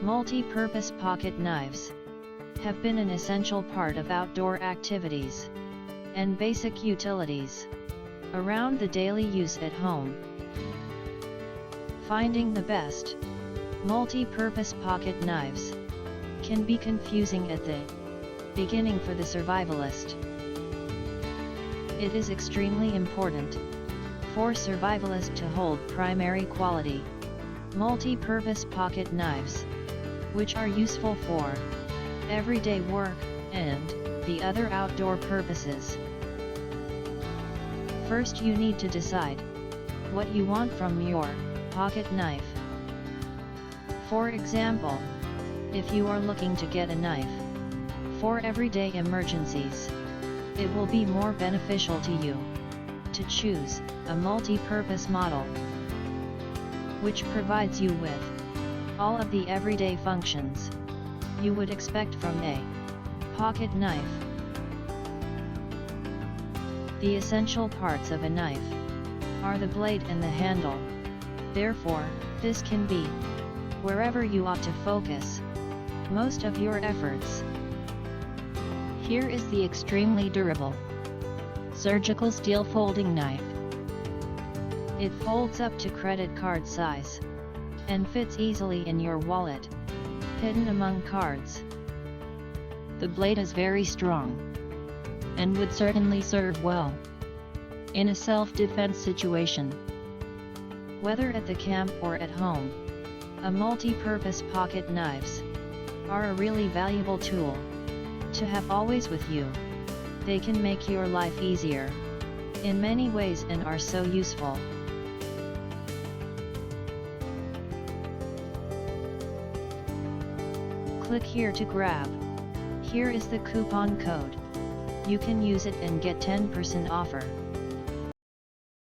Multi-purpose pocket knives have been an essential part of outdoor activities and basic utilities around the daily use at home. Finding the best multi-purpose pocket knives can be confusing at the beginning for the survivalist. It is extremely important for survivalists to hold primary quality multi-purpose pocket knives, which are useful for everyday work and the other outdoor purposes. First, you need to decide what you want from your pocket knife. For example, if you are looking to get a knife for everyday emergencies, it will be more beneficial to you to choose a multi-purpose model which provides you with all of the everyday functions you would expect from a pocket knife. The essential parts of a knife are the blade and the handle. Therefore, this can be wherever you ought to focus most of your efforts. Here is the extremely durable surgical steel folding knife. It folds up to credit card size and fits easily in your wallet, hidden among cards. The blade is very strong and would certainly serve well in a self-defense situation. Whether at the camp or at home, a multi-purpose pocket knives are a really valuable tool to have always with you. They can make your life easier in many ways and are so useful. Click here to grab. Here is the coupon code. You can use it and get 10% offer.